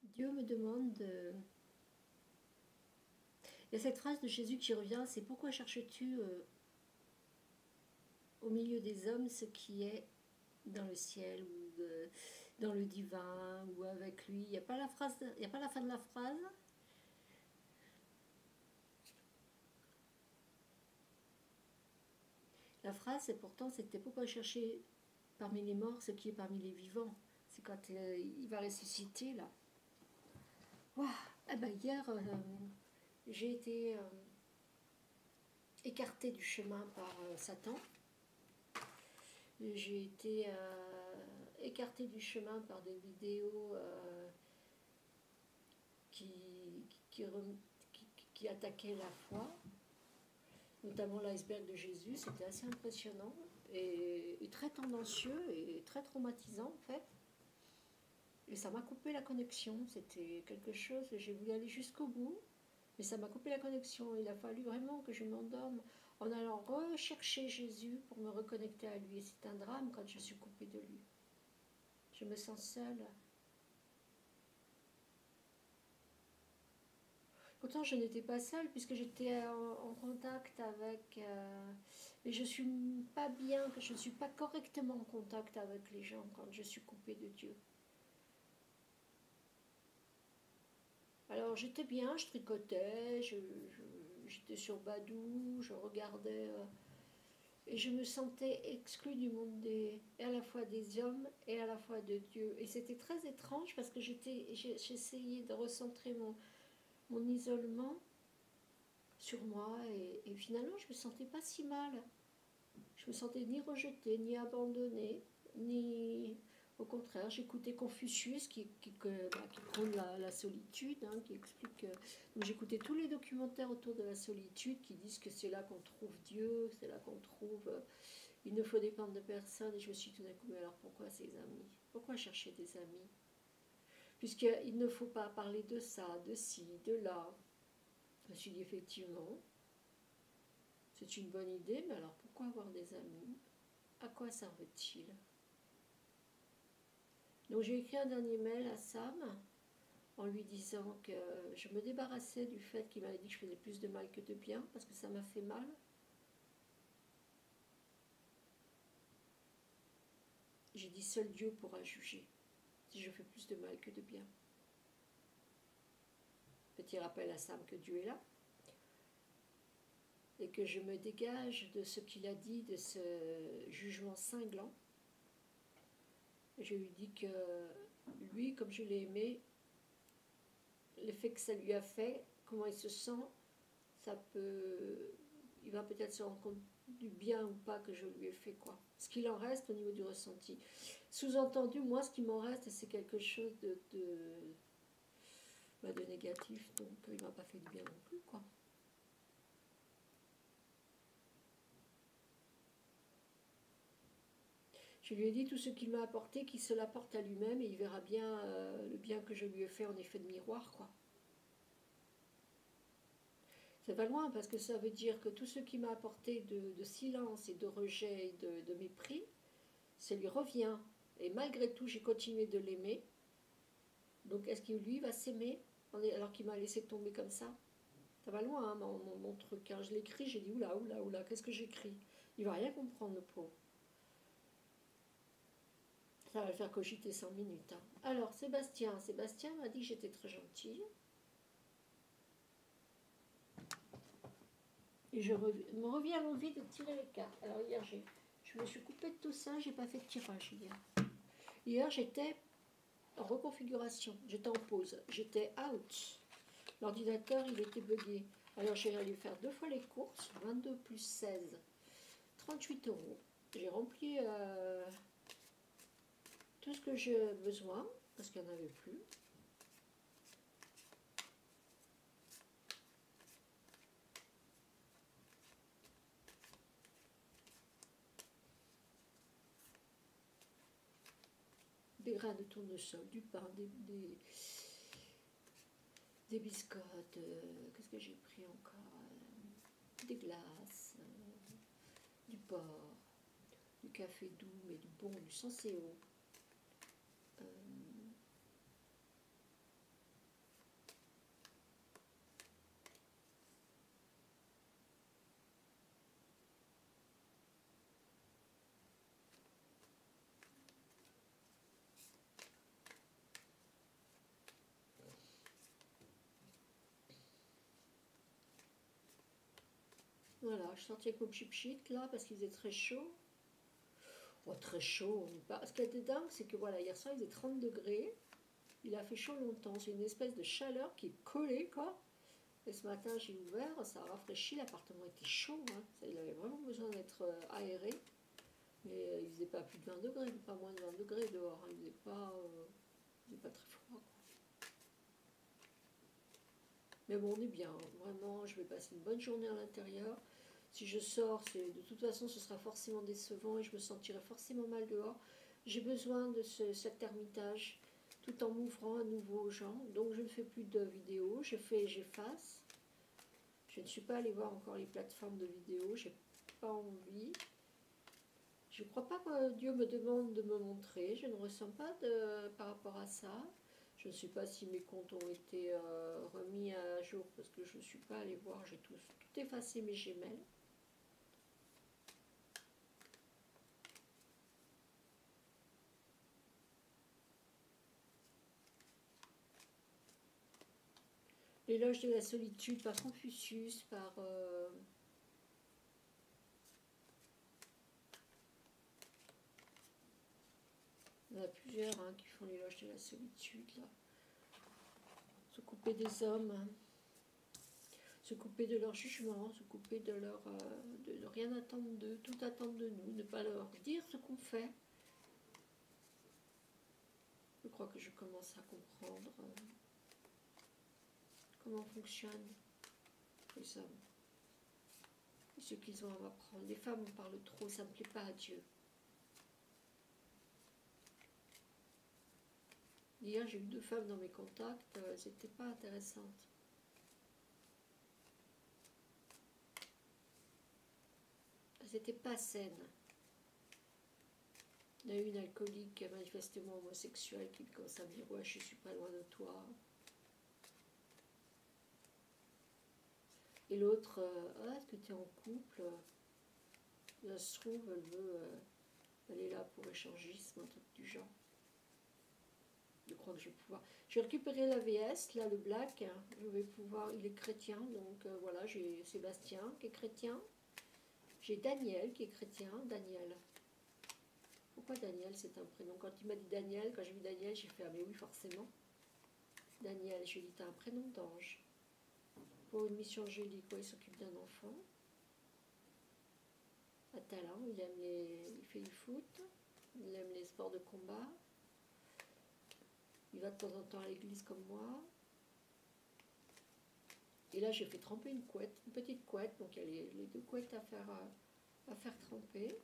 Dieu me demande de... Il y a cette phrase de Jésus qui revient, c'est pourquoi cherches-tu au milieu des hommes ce qui est dans le ciel ou dans le divin ou avec lui. Il n'y a pas la phrase, il n'y a pas la fin de la phrase. La phrase, c'est pourtant, c'était pourquoi chercher parmi les morts ce qui est parmi les vivants. C'est quand il va ressusciter là. Wow. Eh ben, hier, j'ai été écartée du chemin par Satan. J'ai été écartée du chemin par des vidéos qui, qui, qui attaquaient la foi, notamment l'iceberg de Jésus. C'était assez impressionnant et très tendancieux et très traumatisant en fait. Et ça m'a coupé la connexion. C'était quelque chose, j'ai voulu aller jusqu'au bout, mais ça m'a coupé la connexion. Il a fallu vraiment que je m'endorme en allant rechercher Jésus pour me reconnecter à lui. Et c'est un drame quand je suis coupée de lui. Je me sens seule. Pourtant, je n'étais pas seule puisque j'étais en contact avec... mais je ne suis pas bien, que je ne suis pas correctement en contact avec les gens quand je suis coupée de Dieu. Alors j'étais bien, je tricotais, j'étais sur Badou, je regardais... et je me sentais exclue du monde et à la fois des hommes et à la fois de Dieu. Et c'était très étrange parce que j'essayais de recentrer mon isolement sur moi et finalement je me sentais pas si mal. Je me sentais ni rejetée, ni abandonnée, ni... Au contraire, j'écoutais Confucius qui prône la solitude, hein, qui explique... donc j'écoutais tous les documentaires autour de la solitude qui disent que c'est là qu'on trouve Dieu, c'est là qu'on trouve... il ne faut dépendre de personne. Et je me suis tout d'un coup, mais alors pourquoi ces amis? Pourquoi chercher des amis? Puisqu'il ne faut pas parler de ça, de ci, de là. Je me suis dit effectivement, c'est une bonne idée, mais alors pourquoi avoir des amis? À quoi servent-ils? Donc j'ai écrit un dernier mail à Sam en lui disant que je me débarrassais du fait qu'il m'avait dit que je faisais plus de mal que de bien, parce que ça m'a fait mal. J'ai dit seul Dieu pourra juger si je fais plus de mal que de bien. Petit rappel à Sam que Dieu est là. Et que je me dégage de ce qu'il a dit, de ce jugement cinglant. Je lui dis que lui, comme je l'ai aimé, l'effet que ça lui a fait, comment il se sent, ça peut... il va peut-être se rendre compte du bien ou pas que je lui ai fait, quoi. Ce qu'il en reste au niveau du ressenti. Sous-entendu, moi, ce qui m'en reste, c'est quelque chose de négatif, donc il ne m'a pas fait du bien non plus, quoi. Je lui ai dit tout ce qu'il m'a apporté, qu'il se l'apporte à lui-même et il verra bien le bien que je lui ai fait en effet de miroir, quoi. Ça va loin parce que ça veut dire que tout ce qu'il m'a apporté de silence et de rejet et de mépris, ça lui revient. Et malgré tout, j'ai continué de l'aimer. Donc est-ce qu'il lui va s'aimer alors qu'il m'a laissé tomber comme ça? Ça va loin, hein, mon truc. Hein. Je l'écris, j'ai dit oula, oula, oula, qu'est-ce que j'écris? Il va rien comprendre, le pauvre. Ça va le faire cogiter 100 minutes. Hein. Alors, Sébastien m'a dit que j'étais très gentille. Et me reviens à l'envie de tirer les cartes. Alors hier, je me suis coupée de tout ça, j'ai pas fait de tirage hier. Hier, j'étais en reconfiguration, j'étais en pause, j'étais out. L'ordinateur, il était buggé. Alors j'ai allé faire 2 fois les courses, 22 plus 16, 38 euros. J'ai rempli tout ce que j'ai besoin, parce qu'il n'y en avait plus. Des grains de tournesol, du pain, des biscottes, qu'est-ce que j'ai pris encore? Des glaces, du porc, du café doux, mais du bon, du Senseo. Voilà, je suis sortie avec mon chip là parce qu'il faisait très chaud. Oh, très chaud, on n'est pas. Ce qui était dingue, c'est que voilà, hier soir il faisait 30 degrés. Il a fait chaud longtemps. C'est une espèce de chaleur qui est collée, quoi. Et ce matin, j'ai ouvert, ça a rafraîchi. L'appartement était chaud. Hein. Il avait vraiment besoin d'être aéré. Mais il faisait pas plus de 20 degrés, pas moins de 20 degrés dehors. Hein. Il faisait pas très froid, quoi. Mais bon, on est bien. Vraiment, je vais passer une bonne journée à l'intérieur. Si je sors, de toute façon, ce sera forcément décevant et je me sentirai forcément mal dehors. J'ai besoin de cet ermitage tout en m'ouvrant à nouveau aux gens. Donc, je ne fais plus de vidéos. J'efface. Je ne suis pas allée voir encore les plateformes de vidéos. J'ai pas envie. Je ne crois pas que Dieu me demande de me montrer. Je ne ressens pas par rapport à ça. Je ne sais pas si mes comptes ont été remis à jour parce que je ne suis pas allée voir. J'ai tout effacé mes Gmail. L'éloge de la solitude par Confucius, par... il y en a plusieurs hein, qui font l'éloge de la solitude, là. Se couper des hommes, hein. Se couper de leur jugement, se couper de leur... de rien attendre d'eux, tout attendre de nous, ne pas leur dire ce qu'on fait. Je crois que je commence à comprendre comment fonctionnent les hommes. Et ce qu'ils ont à m'apprendre. Les femmes en parlent trop, ça ne me plaît pas à Dieu. Hier, j'ai eu 2 femmes dans mes contacts, c'était pas intéressantes. C'était pas saine. Il y a eu une alcoolique manifestement homosexuelle qui commence à me dire « Ouais, je suis pas loin de toi ». Et l'autre « Ah, est-ce que tu es en couple ?» Ça se trouve, elle est là pour échangisme, un truc du genre. Je crois que je vais pouvoir... J'ai récupéré l'AVS, là, le black. Je vais pouvoir... Il est chrétien, donc voilà, j'ai Sébastien qui est chrétien. J'ai Daniel qui est chrétien, Daniel. Pourquoi Daniel, c'est un prénom? Quand il m'a dit Daniel, quand j'ai vu Daniel, j'ai fait « Ah mais oui, forcément ». Daniel, je lui ai dit « T'as un prénom d'ange ». Pour une mission angélique, il s'occupe d'un enfant. À talent, il fait du foot, il aime les sports de combat. Il va de temps en temps à l'église comme moi. Et là, j'ai fait tremper une couette, une petite couette, donc il y a les 2 couettes à faire tremper.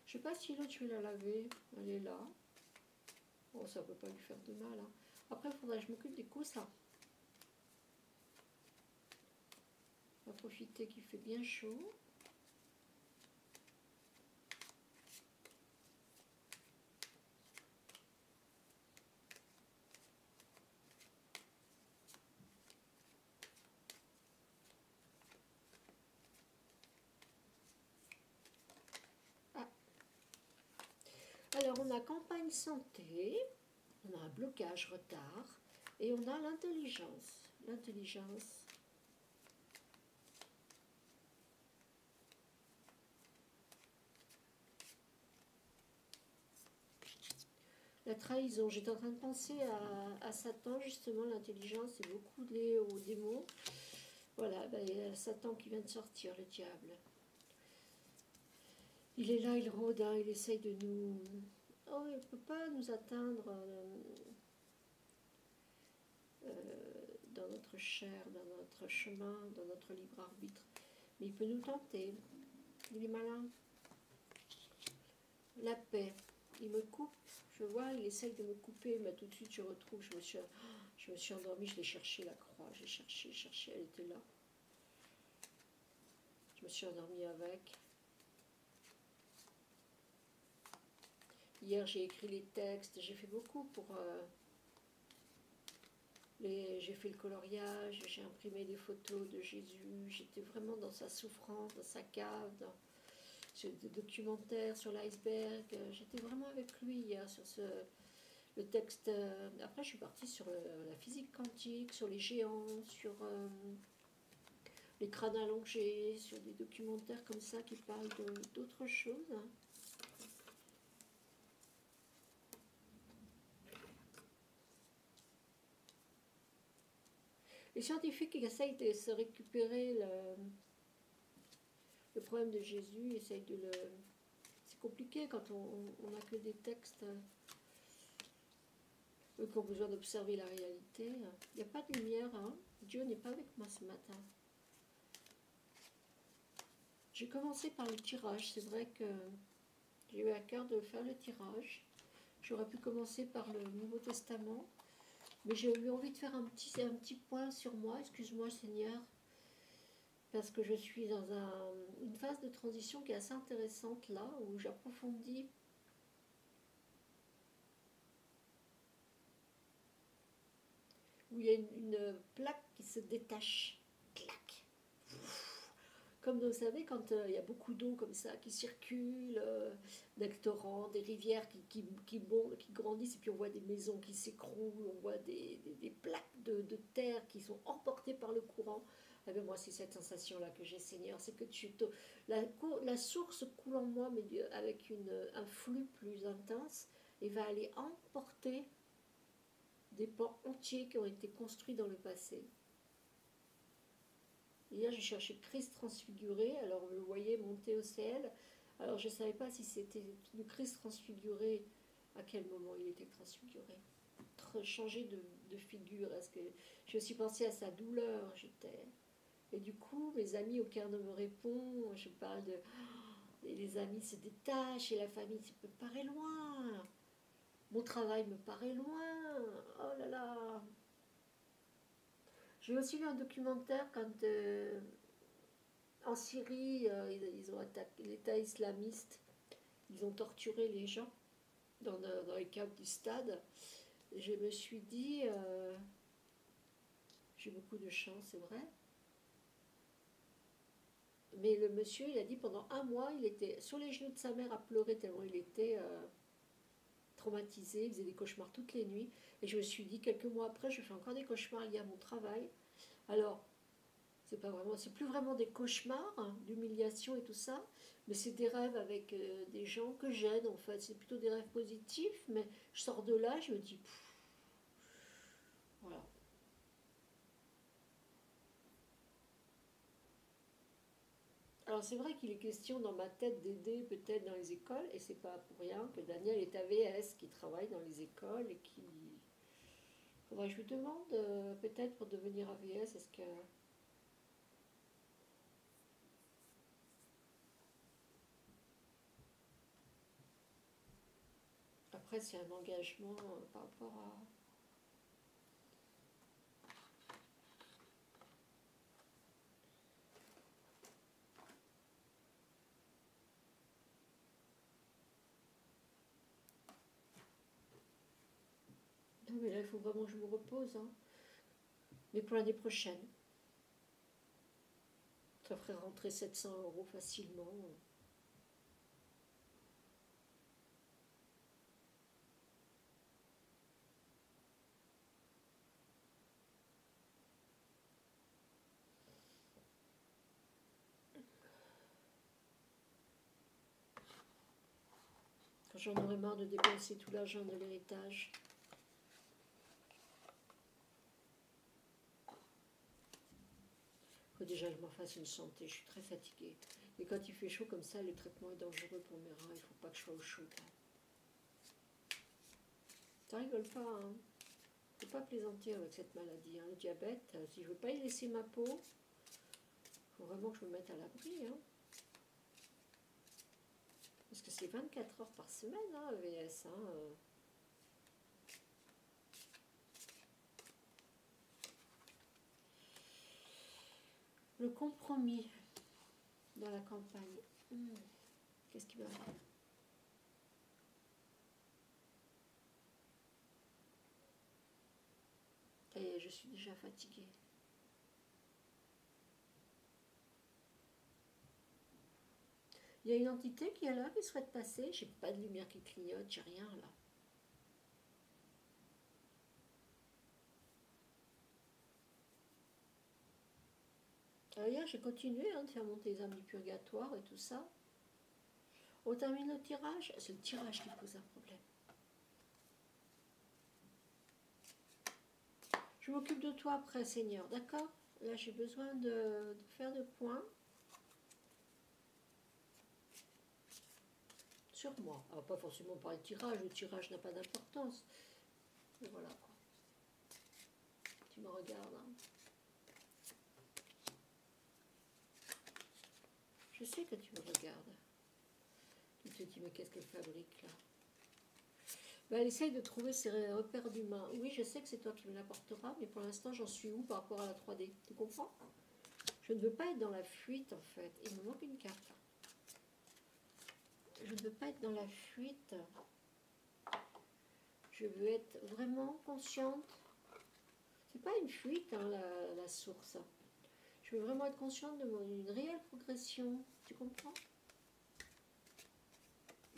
Je ne sais pas si l'autre, je vais la laver. Elle est là. Bon, ça ne peut pas lui faire de mal. Hein. Après, il faudrait que je m'occupe des coussins. On va profiter qu'il fait bien chaud. Ah. Alors, on a campagne santé, on a un blocage retard et on a l'intelligence. L'intelligence. La trahison, j'étais en train de penser à Satan, justement, l'intelligence, c'est beaucoup lié aux démons. Voilà, ben, il y a Satan qui vient de sortir, le diable. Il est là, il rôde, hein, il essaye de nous... Oh, il ne peut pas nous atteindre dans notre chair, dans notre chemin, dans notre libre arbitre. Mais il peut nous tenter. Il est malin. La paix. Il me coupe. Je vois, il essaye de me couper, mais tout de suite je retrouve, je me suis endormie, je l'ai cherché la croix, j'ai cherché, elle était là. Je me suis endormie avec. Hier j'ai écrit les textes, j'ai fait beaucoup pour... j'ai fait le coloriage, j'ai imprimé des photos de Jésus, j'étais vraiment dans sa souffrance, dans sa cave, j'ai des documentaires sur l'iceberg, j'étais vraiment avec lui hier sur le texte. Après je suis partie sur la physique quantique, sur les géants, sur les crânes allongés, sur des documentaires comme ça qui parlent d'autres choses. Les scientifiques qui essayent de se récupérer le problème de Jésus, essayent de le... C'est compliqué quand on n'a que des textes, eux qui ont besoin d'observer la réalité. Il n'y a pas de lumière, hein. Dieu n'est pas avec moi ce matin. J'ai commencé par le tirage, c'est vrai que j'ai eu à cœur de faire le tirage. J'aurais pu commencer par le Nouveau Testament, mais j'ai eu envie de faire un petit point sur moi, excuse-moi Seigneur, parce que je suis dans une phase de transition qui est assez intéressante là, où j'approfondis où il y a une plaque qui se détache. Clac. Comme vous savez, quand il y a beaucoup d'eau comme ça qui circule, des torrents, des rivières qui grandissent, et puis on voit des maisons qui s'écroulent, on voit des plaques de terre qui sont emportées par le courant. Eh bien, moi, c'est cette sensation-là que j'ai, Seigneur, c'est que la source coule en moi, mais avec un flux plus intense, et va aller emporter des pans entiers qui ont été construits dans le passé. Hier, j'ai cherché Christ transfiguré, alors vous le voyez monter au ciel. Alors je ne savais pas si c'était le Christ transfiguré, à quel moment il était transfiguré. Changer de figure, est-ce que j'ai aussi pensé à sa douleur, et du coup, mes amis, aucun ne me répond, je parle de... Et les amis se détachent, et la famille, ça me paraît loin. Mon travail me paraît loin. Oh là là. J'ai aussi vu un documentaire quand en Syrie, ils ont attaqué l'État islamiste. Ils ont torturé les gens dans les camps du stade. Et je me suis dit, j'ai beaucoup de chance, c'est vrai. Mais le monsieur, il a dit pendant un mois, il était sur les genoux de sa mère à pleurer tellement il était traumatisé. Il faisait des cauchemars toutes les nuits. Et je me suis dit, quelques mois après, je fais encore des cauchemars liés à mon travail. Alors, c'est plus vraiment des cauchemars, hein, d'humiliation et tout ça, mais c'est des rêves avec des gens que j'aide en fait. C'est plutôt des rêves positifs, mais je sors de là, je me dis, voilà. Alors c'est vrai qu'il est question dans ma tête d'aider peut-être dans les écoles, et c'est pas pour rien que Daniel est AVS, qui travaille dans les écoles et qui... Faudrait que je lui demande peut-être pour devenir AVS, est-ce que... Après c'est un engagement par rapport à... Non mais là il faut vraiment que je me repose, hein. Mais pour l'année prochaine. Ça ferait rentrer 700 € facilement. Quand j'en aurais marre de dépenser tout l'argent de l'héritage. Faut déjà que je m'en fasse une santé, je suis très fatiguée. Et quand il fait chaud comme ça, le traitement est dangereux pour mes reins, il ne faut pas que je sois au chaud. Ça rigole pas, hein. Faut pas plaisanter avec cette maladie, hein. Le diabète, si je veux pas y laisser ma peau, il faut vraiment que je me mette à l'abri, hein. Parce que c'est 24 heures par semaine, hein, EVS, hein. Le compromis dans la campagne. Qu'est-ce qui m'arrive? Et je suis déjà fatiguée. Il y a une entité qui est là, qui souhaite passer. J'ai pas de lumière qui clignote, j'ai rien là. Hier, j'ai continué de faire monter les âmes du purgatoire et tout ça. On termine le tirage. C'est le tirage qui pose un problème. Je m'occupe de toi après, Seigneur, d'accord? Là, j'ai besoin de faire le point sur moi. Alors, pas forcément par le tirage n'a pas d'importance. Mais voilà, quoi. Tu me regardes, hein. Je sais que tu me regardes. Tu te dis, mais qu'est-ce qu'elle fabrique, là? Ben, elle essaye de trouver ses repères d'humains. Oui, je sais que c'est toi qui me l'apporteras, mais pour l'instant, j'en suis où par rapport à la 3D? Tu comprends? Je ne veux pas être dans la fuite, en fait. Il me manque une carte. Je ne veux pas être dans la fuite. Je veux être vraiment consciente. C'est pas une fuite, hein, la source. Je veux vraiment être consciente d'une réelle progression. Tu comprends?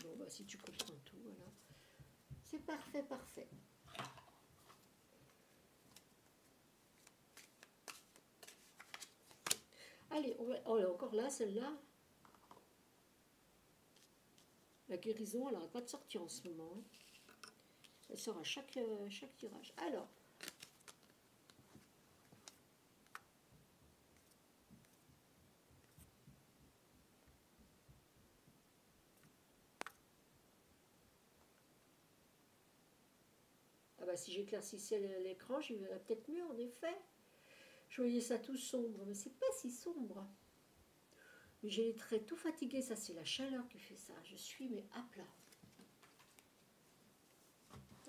Bon, bah si tu comprends tout, voilà. C'est parfait, parfait. Allez, on va... Oh, là, encore là, celle-là. La guérison, elle n'arrête pas de sortir en ce moment. Elle sort à chaque tirage. Alors. Ah bah si j'éclaircissais l'écran, j'y verrais peut-être mieux, en effet. Je voyais ça tout sombre, mais c'est pas si sombre. Mais j'ai les traits tout fatigués, ça c'est la chaleur qui fait ça. Je suis mais à plat.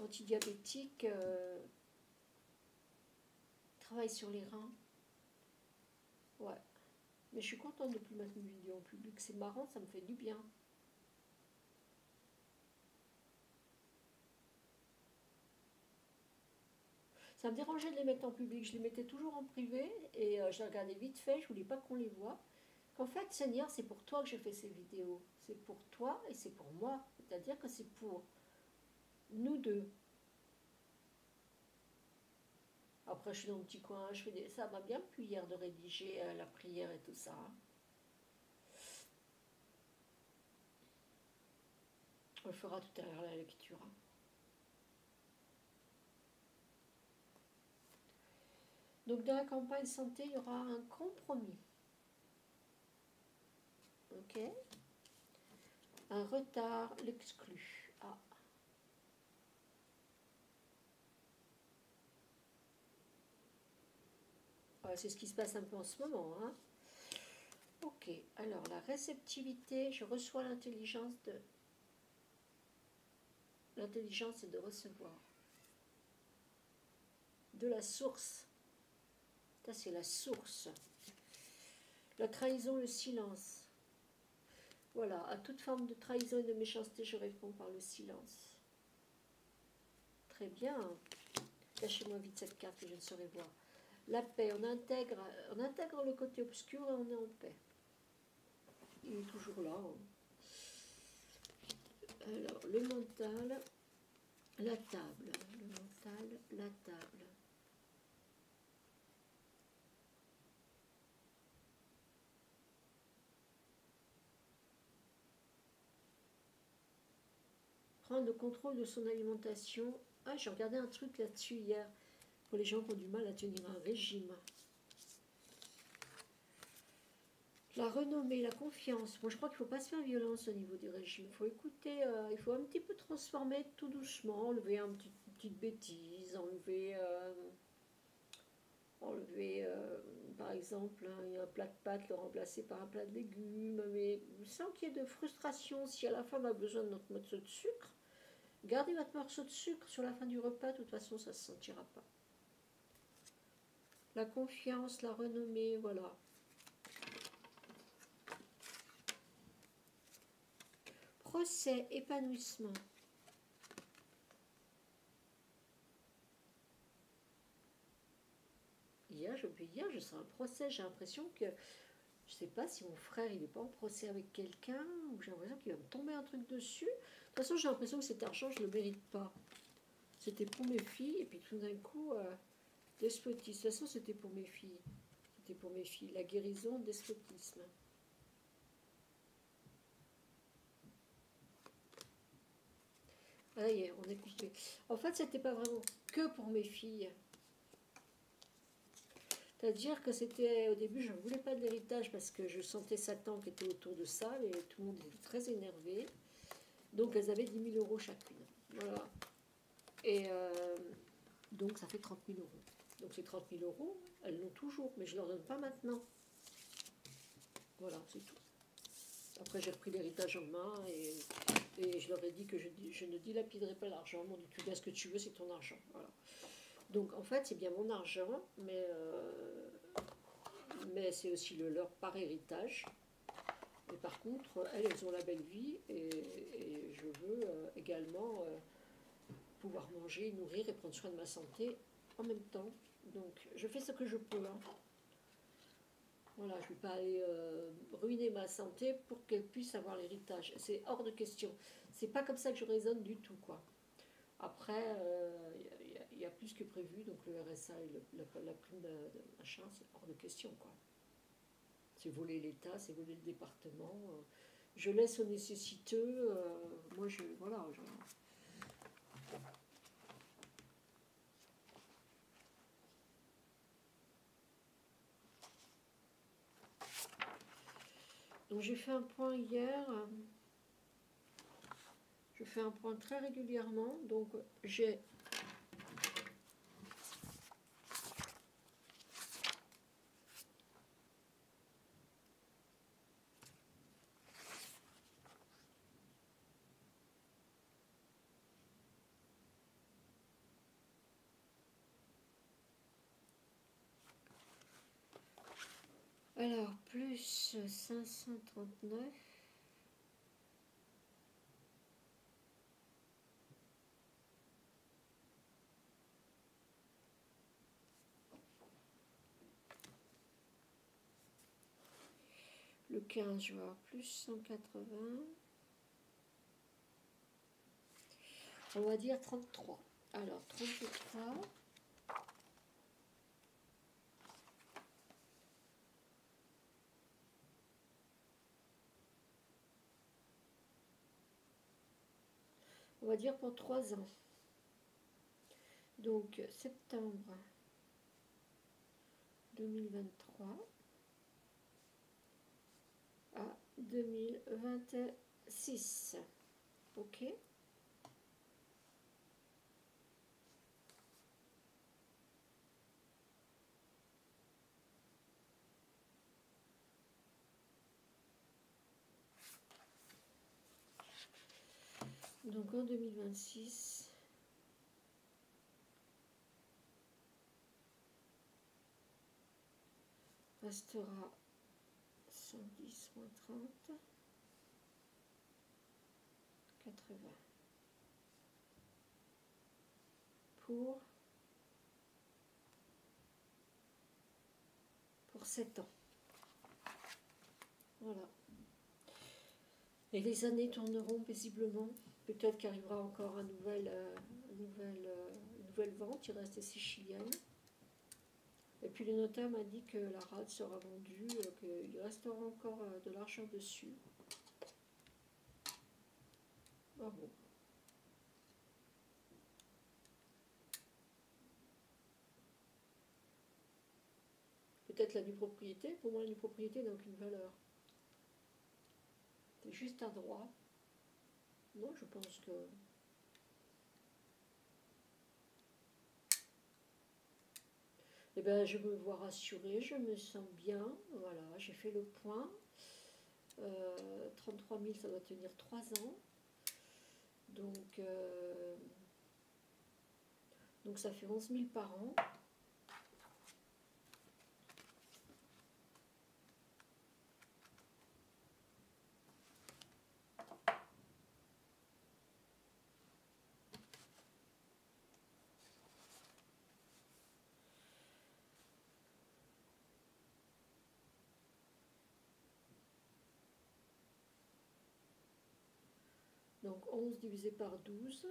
Antidiabétique, travaille sur les reins. Ouais. Mais je suis contente de ne plus mettre une vidéo en public. C'est marrant, ça me fait du bien. Ça me dérangeait de les mettre en public. Je les mettais toujours en privé et je les regardais vite fait. Je voulais pas qu'on les voie. Qu'en fait, Seigneur, c'est pour toi que je fais ces vidéos. C'est pour toi et c'est pour moi. C'est-à-dire que c'est pour nous deux. Après, je suis dans le petit coin, je fais des... ça m'a bien plu hier de rédiger la prière et tout ça. On le fera tout à l'heure la lecture. Donc dans la campagne santé, il y aura un compromis. Ok. Un retard l'exclut. Ah. Ouais, c'est ce qui se passe un peu en ce moment. Hein. Ok. Alors la réceptivité, je reçois l'intelligence de... L'intelligence, c'est de recevoir. De la source. Ça, c'est la source. La trahison, le silence. Voilà, à toute forme de trahison et de méchanceté, je réponds par le silence. Très bien. Cachez-moi vite cette carte que je ne saurais voir. La paix, on intègre le côté obscur et on est en paix. Il est toujours là. Hein. Alors, le mental, la table. Le mental, la table. Prendre le contrôle de son alimentation. Ah, j'ai regardé un truc là-dessus hier, pour les gens qui ont du mal à tenir un régime. La renommée, la confiance. Bon, je crois qu'il ne faut pas se faire violence au niveau du régime. Il faut écouter, il faut un petit peu transformer tout doucement, enlever une petite bêtise, enlever par exemple un plat de pâtes, le remplacer par un plat de légumes, mais sans qu'il y ait de frustration. Si à la fin on a besoin de notre morceau de sucre, gardez votre morceau de sucre sur la fin du repas, de toute façon ça ne se sentira pas. La confiance, la renommée, voilà. Procès, épanouissement. Hier, je sens un procès, j'ai l'impression que, je ne sais pas si mon frère il n'est pas en procès avec quelqu'un, ou j'ai l'impression qu'il va me tomber un truc dessus. De toute façon, j'ai l'impression que cet argent, je ne le mérite pas. C'était pour mes filles, et puis tout d'un coup, despotisme. De toute façon, c'était pour mes filles. c'était pour mes filles. La guérison, le despotisme. Ah, ça y est, on est coupé. En fait, c'était pas vraiment que pour mes filles. C'est-à-dire que c'était, au début, je ne voulais pas de l'héritage parce que je sentais Satan qui était autour de ça, et tout le monde était très énervé. Donc, elles avaient 10 000 euros chacune. Voilà. Et donc, ça fait 30 000 euros. Donc, ces 30 000 euros, elles l'ont toujours, mais je ne leur donne pas maintenant. Voilà, c'est tout. Après, j'ai repris l'héritage en main et je leur ai dit que je ne dilapiderai pas l'argent. Ils m'ont dit, tu fais ce que tu veux, c'est ton argent. Voilà. Donc, en fait, c'est bien mon argent, mais c'est aussi le leur par héritage. Et par contre, elles ont la belle vie et je veux également pouvoir manger, nourrir et prendre soin de ma santé en même temps. Donc, je fais ce que je peux. Hein. Voilà, je ne vais pas aller ruiner ma santé pour qu'elle puisse avoir l'héritage. C'est hors de question. C'est pas comme ça que je raisonne du tout, quoi. Après, il y a plus que prévu, donc le RSA et la prime de machin, c'est hors de question, quoi. C'est voler l'État, c'est voler le département. Je laisse aux nécessiteux. Moi, voilà. Donc j'ai fait un point hier. Je fais un point très régulièrement. Donc j'ai alors plus 539. Le 15, je vais avoir plus 180. On va dire 33. Alors, 33. On va dire pour 3 ans. Donc, septembre 2023 à 2026. Ok. Donc en 2026, restera 110 moins 30, 80 pour 7 ans. Voilà. Et les années tourneront paisiblement. Peut-être qu'arrivera encore une nouvelle vente. Il reste 6 chiliennes. Et puis le notaire m'a dit que la rade sera vendue, qu'il restera encore de l'argent dessus. Ah bon. Peut-être la nue propriété. Pour moi, la nue propriété n'a aucune valeur. C'est juste un droit. Non, je pense que... Eh bien, je me vois rassurée, je me sens bien. Voilà, j'ai fait le point. 33 000, ça doit tenir 3 ans. Donc ça fait 11 000 par an. Donc 11 divisé par 12.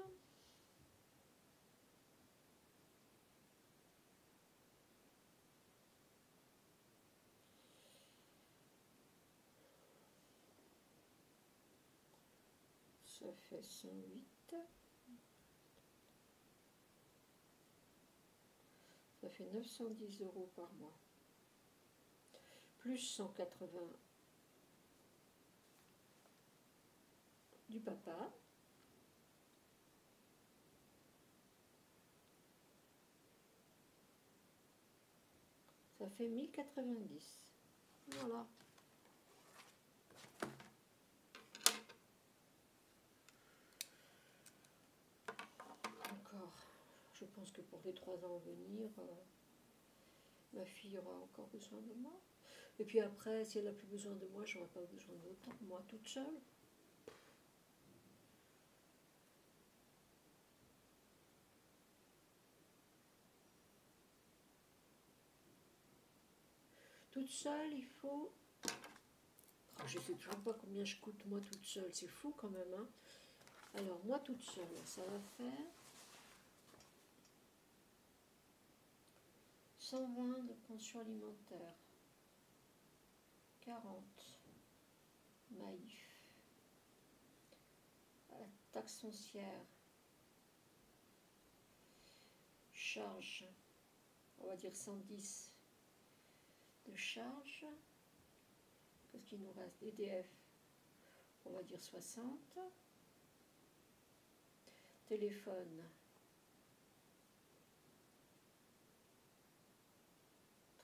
Ça fait 108. Ça fait 910 € par mois. Plus 180 du papa. Ça fait 1090. Voilà. Encore. Je pense que pour les 3 ans à venir, ma fille aura encore besoin de moi. Et puis après, si elle n'a plus besoin de moi, j'aurai pas besoin d'autant. Moi toute seule. Toute seule, il faut... Oh, je ne sais toujours pas combien je coûte moi toute seule. C'est fou quand même. Hein. Alors, moi toute seule, ça va faire 120 de pension alimentaire, 40 Maïf, taxe foncière, charge, on va dire 110 de charge, parce qu'il nous reste EDF, on va dire 60, téléphone,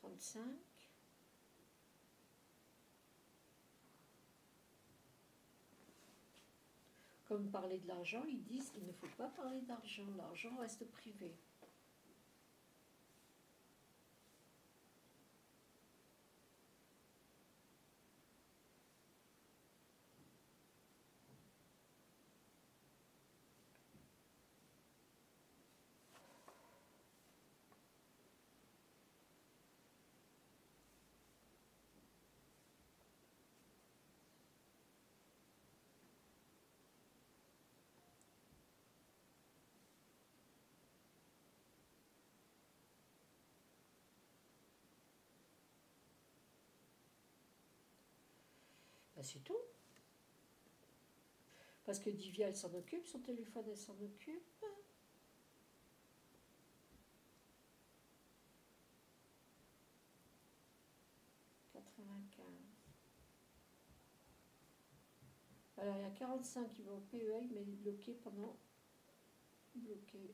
35, comme parler de l'argent, ils disent qu'il ne faut pas parler d'argent, l'argent reste privé. Ben, c'est tout. Parce que Divya, elle s'en occupe, son téléphone, elle s'en occupe. 95. Alors, il y a 45 qui vont au PEA, mais bloqué pendant... Bloqué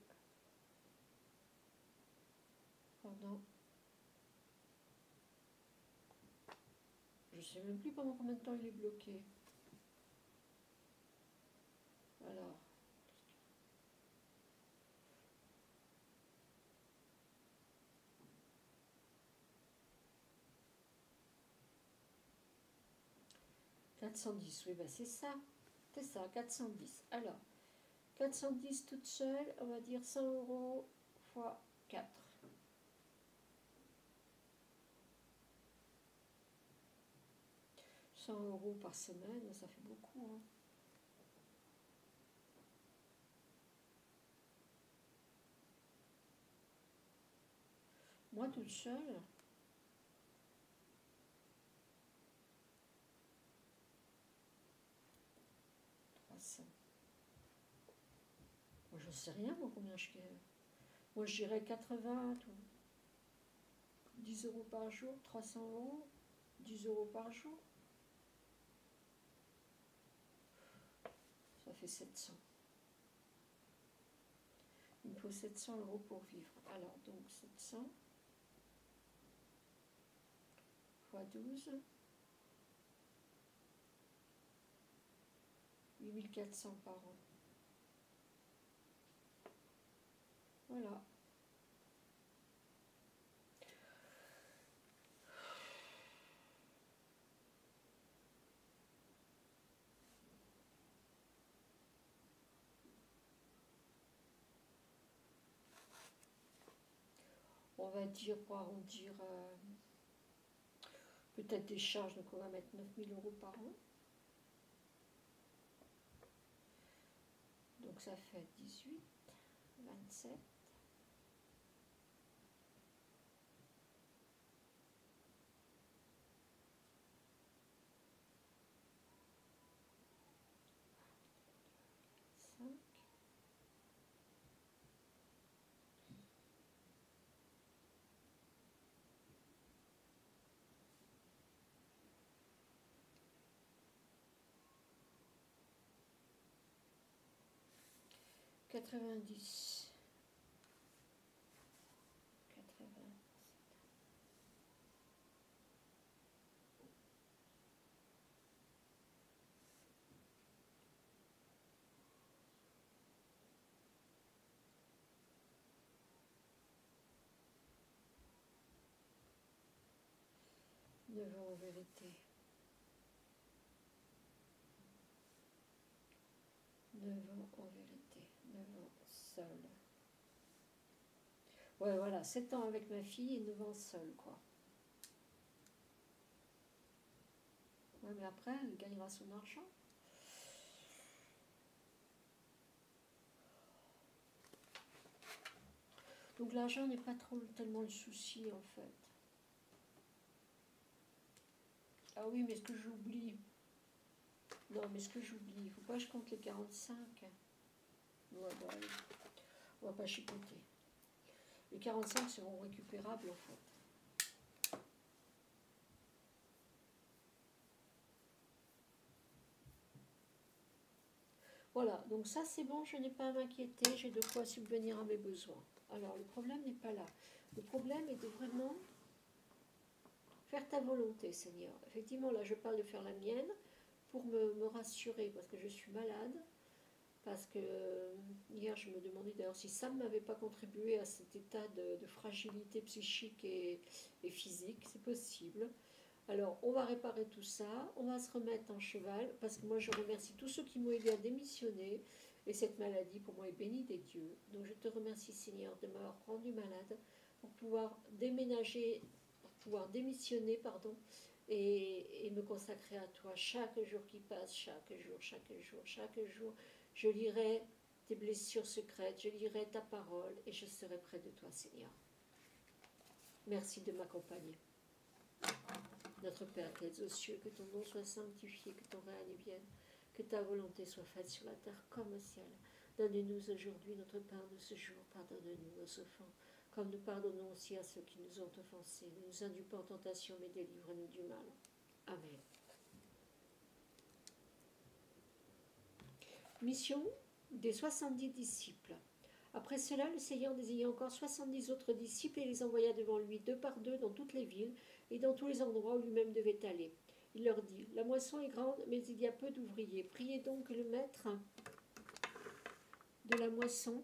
pendant... Je ne sais même plus pendant combien de temps il est bloqué. Alors... 410, oui, ben c'est ça. C'est ça, 410. Alors, 410 toute seule, on va dire 100 € fois 4. « 100 € par semaine, ça fait beaucoup. Hein. Moi toute seule, moi je sais rien, moi combien je gagne. Moi je dirais 80, 10 € par jour, 300 €, 10 € par jour. Ça fait 700. Il me faut 700 € pour vivre. Alors donc 700 fois 12, 8400 par an. Voilà. On va dire, pour arrondir, peut-être des charges, donc on va mettre 9000 € par an. Donc ça fait 18, 27. 90. 80. 9 ans en vérité. 9 ans en vérité. 9 ans seul. Ouais, voilà, 7 ans avec ma fille et 9 ans seul, quoi. Ouais, mais après, elle gagnera son argent. Donc l'argent n'est pas trop tellement le souci, en fait. Ah oui, mais ce que j'oublie... Non, mais ce que j'oublie, il ne faut pas que je compte les 45. Ouais, bon, allez. On va pas chipoter. Les 45 seront récupérables, en fait. Voilà, donc ça c'est bon, je n'ai pas à m'inquiéter, j'ai de quoi subvenir à mes besoins. Alors le problème n'est pas là. Le problème est de vraiment faire ta volonté, Seigneur. Effectivement, là je parle de faire la mienne pour me rassurer, parce que je suis malade, parce que hier je me demandais d'ailleurs si ça ne m'avait pas contribué à cet état de fragilité psychique et physique, c'est possible. Alors, on va réparer tout ça, on va se remettre en cheval, parce que moi je remercie tous ceux qui m'ont aidé à démissionner, et cette maladie pour moi est bénie des dieux. Donc je te remercie Seigneur de m'avoir rendu malade pour pouvoir déménager, pour pouvoir démissionner, pardon, et me consacrer à toi chaque jour qui passe, chaque jour, chaque jour, chaque jour. Je lirai tes blessures secrètes, je lirai ta parole, et je serai près de toi Seigneur. Merci de m'accompagner. Notre Père qui es aux cieux, que ton nom soit sanctifié, que ton règne vienne, que ta volonté soit faite sur la terre comme au ciel. Donne-nous aujourd'hui notre pain de ce jour, pardonne-nous nos offenses, comme nous pardonnons aussi à ceux qui nous ont offensés. Ne nous induis pas en tentation, mais délivre-nous du mal. Amen. Mission des 70 disciples. Après cela, le Seigneur désigna encore 70 autres disciples et les envoya devant lui 2 par 2 dans toutes les villes et dans tous les endroits où lui-même devait aller. Il leur dit, la moisson est grande, mais il y a peu d'ouvriers. Priez donc le maître de la moisson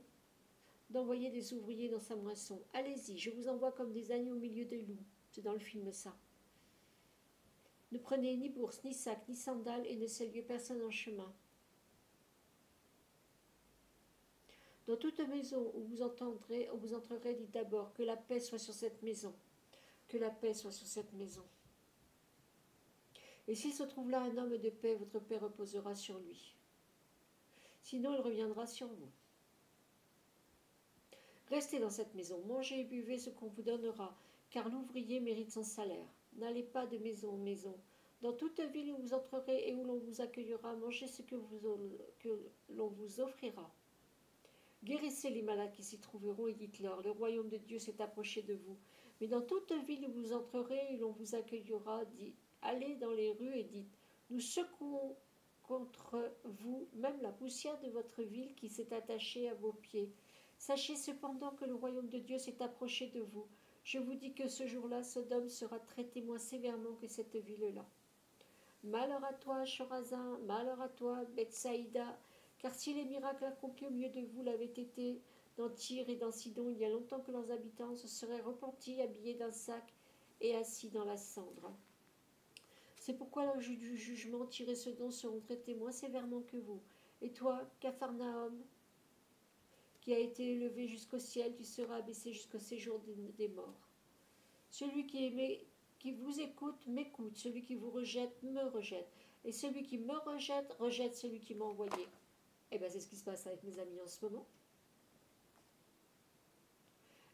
d'envoyer des ouvriers dans sa moisson. Allez-y, je vous envoie comme des agneaux au milieu des loups. C'est dans le film ça. Ne prenez ni bourse, ni sac, ni sandales et ne saluez personne en chemin. Dans toute maison où vous entrerez, dites d'abord que la paix soit sur cette maison. Que la paix soit sur cette maison. Et s'il se trouve là un homme de paix, votre paix reposera sur lui. Sinon, il reviendra sur vous. Restez dans cette maison, mangez et buvez ce qu'on vous donnera, car l'ouvrier mérite son salaire. N'allez pas de maison en maison. Dans toute ville où vous entrerez et où l'on vous accueillera, mangez ce que l'on vous offrira. Guérissez les malades qui s'y trouveront et dites-leur, le royaume de Dieu s'est approché de vous. Mais dans toute ville où vous entrerez et l'on vous accueillera, allez dans les rues et dites, nous secouons contre vous même la poussière de votre ville qui s'est attachée à vos pieds. Sachez cependant que le royaume de Dieu s'est approché de vous. Je vous dis que ce jour-là, Sodome sera traité moins sévèrement que cette ville-là. Malheur à toi, Chorazin, malheur à toi, Bethsaïda, car si les miracles accomplis au milieu de vous l'avaient été dans Tyr et dans Sidon, il y a longtemps que leurs habitants se seraient repentis, habillés d'un sac et assis dans la cendre. C'est pourquoi lors du jugement, Tyr et Sidon seront traités moins sévèrement que vous. Et toi, Capharnaüm, qui a été élevé jusqu'au ciel, tu seras abaissé jusqu'au séjour des morts. Celui qui vous écoute m'écoute, celui qui vous rejette me rejette, et celui qui me rejette rejette celui qui m'a envoyé. Et bien c'est ce qui se passe avec mes amis en ce moment.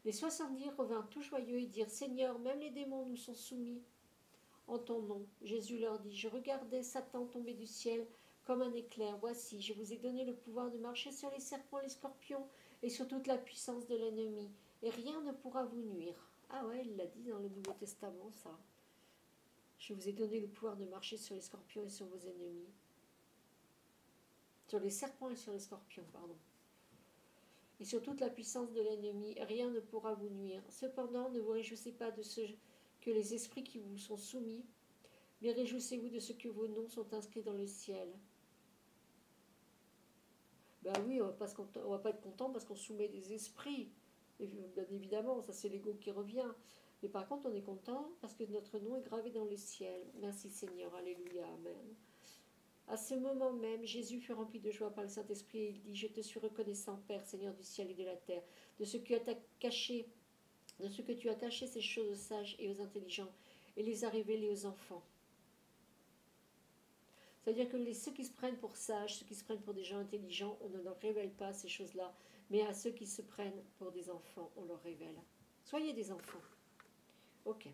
Les 70 revinrent tout joyeux et dirent, Seigneur, même les démons nous sont soumis en ton nom. Jésus leur dit, je regardais Satan tomber du ciel comme un éclair. Voici, je vous ai donné le pouvoir de marcher sur les serpents, les scorpions et sur toute la puissance de l'ennemi, et rien ne pourra vous nuire. Ah ouais, il l'a dit dans le Nouveau Testament, ça. Je vous ai donné le pouvoir de marcher sur les scorpions et sur vos ennemis. Sur les serpents et sur les scorpions, pardon. et sur toute la puissance de l'ennemi. Rien ne pourra vous nuire. Cependant, ne vous réjouissez pas de ce que les esprits qui vous sont soumis, mais réjouissez-vous de ce que vos noms sont inscrits dans le ciel. Ben oui, on va pas être content parce qu'on soumet des esprits. Et bien évidemment, ça c'est l'ego qui revient. Mais par contre, on est content parce que notre nom est gravé dans le ciel. Merci Seigneur, alléluia, amen. À ce moment même, Jésus fut rempli de joie par le Saint-Esprit et il dit, je te suis reconnaissant, Père, Seigneur du ciel et de la terre, de ce que tu as caché ces choses aux sages et aux intelligents et les as révélées aux enfants. C'est-à-dire que ceux qui se prennent pour sages, ceux qui se prennent pour des gens intelligents, on ne leur révèle pas ces choses-là, mais à ceux qui se prennent pour des enfants, on leur révèle. Soyez des enfants. Ok.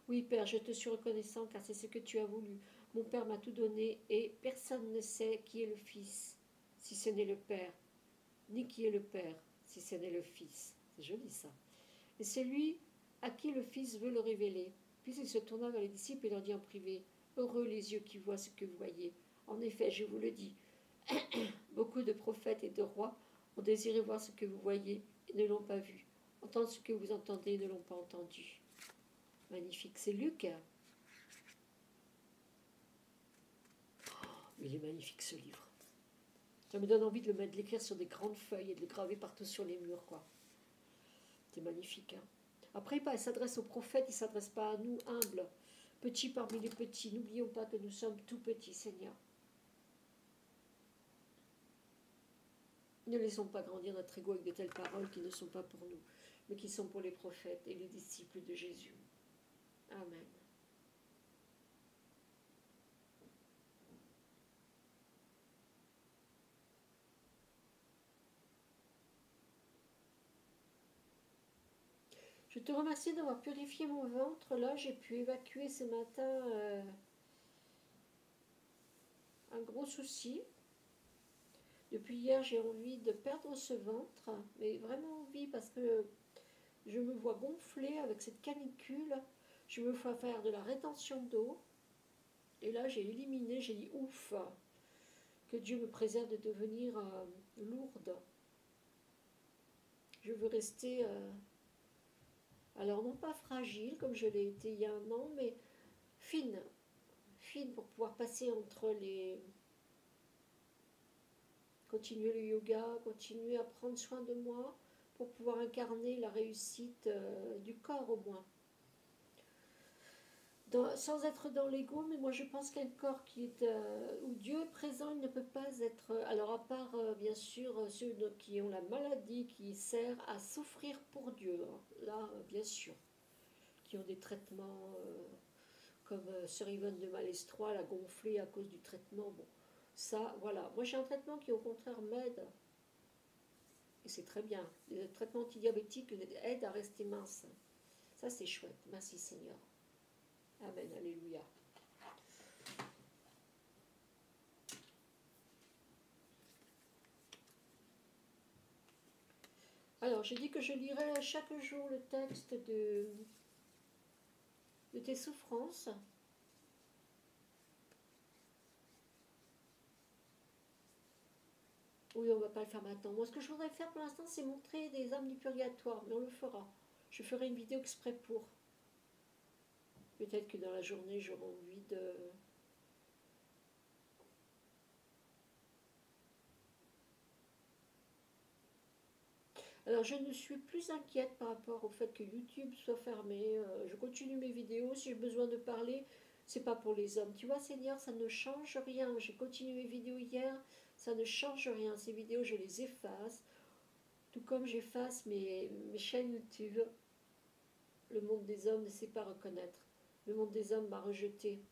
Oui, Père, je te suis reconnaissant car c'est ce que tu as voulu. Mon Père m'a tout donné et personne ne sait qui est le Fils, si ce n'est le Père, ni qui est le Père, si ce n'est le Fils. C'est joli ça. Et c'est lui à qui le Fils veut le révéler. Puis il se tourna vers les disciples et leur dit en privé, heureux les yeux qui voient ce que vous voyez. En effet, je vous le dis, beaucoup de prophètes et de rois ont désiré voir ce que vous voyez et ne l'ont pas vu, entendre ce que vous entendez et ne l'ont pas entendu. Magnifique, c'est Luc. Il est magnifique ce livre. Ça me donne envie de l'écrire sur des grandes feuilles et de le graver partout sur les murs, quoi. C'est magnifique. Hein. Après, il s'adresse aux prophètes, il ne s'adresse pas à nous, humbles, petits parmi les petits. N'oublions pas que nous sommes tout petits, Seigneur. Ne laissons pas grandir notre ego avec de telles paroles qui ne sont pas pour nous, mais qui sont pour les prophètes et les disciples de Jésus. Amen. Je te remercie d'avoir purifié mon ventre. Là, j'ai pu évacuer ce matin un gros souci. Depuis hier, j'ai envie de perdre ce ventre, mais vraiment envie parce que je me vois gonfler avec cette canicule. Je me vois faire de la rétention d'eau. Et là, j'ai éliminé, j'ai dit ouf, que Dieu me préserve de devenir lourde. Je veux rester, alors non pas fragile comme je l'ai été il y a un an, mais fine pour pouvoir passer entre les... Continuer le yoga, continuer à prendre soin de moi pour pouvoir incarner la réussite du corps au moins. Sans être dans l'ego, mais moi je pense qu'un corps qui est où Dieu est présent, il ne peut pas être, alors à part bien sûr ceux qui ont la maladie qui sert à souffrir pour Dieu, hein, là bien sûr, qui ont des traitements comme Sœur Yvonne de Malestroit, la gonflée à cause du traitement, bon, ça voilà, moi j'ai un traitement qui au contraire m'aide, et c'est très bien, les traitements antidiabétiques aident à rester mince, ça c'est chouette, merci Seigneur. Amen, alléluia. Alors, j'ai dit que je lirais chaque jour le texte de tes souffrances. Oui, on ne va pas le faire maintenant. Moi, ce que je voudrais faire pour l'instant, c'est montrer des âmes du purgatoire, mais on le fera. Je ferai une vidéo exprès pour. Peut-être que dans la journée, j'aurai envie de... Alors, je ne suis plus inquiète par rapport au fait que YouTube soit fermé. Je continue mes vidéos. Si j'ai besoin de parler, c'est pas pour les hommes. Tu vois, Seigneur, ça ne change rien. J'ai continué mes vidéos hier. Ça ne change rien. Ces vidéos, je les efface. Tout comme j'efface mes chaînes YouTube. Le monde des hommes ne sait pas reconnaître. Le monde des hommes m'a rejeté.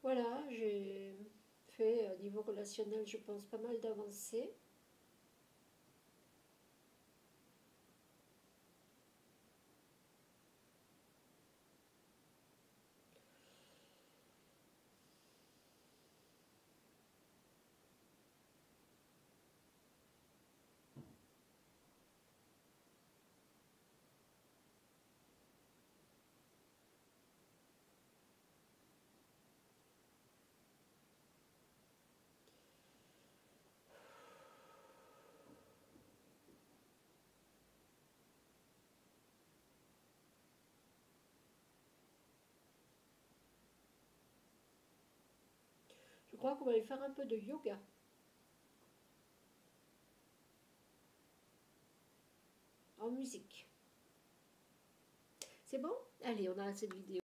Voilà, j'ai fait, au niveau relationnel, je pense, pas mal d'avancées. Je crois qu'on va aller faire un peu de yoga. En musique. C'est bon? Allez, on arrête cette vidéo.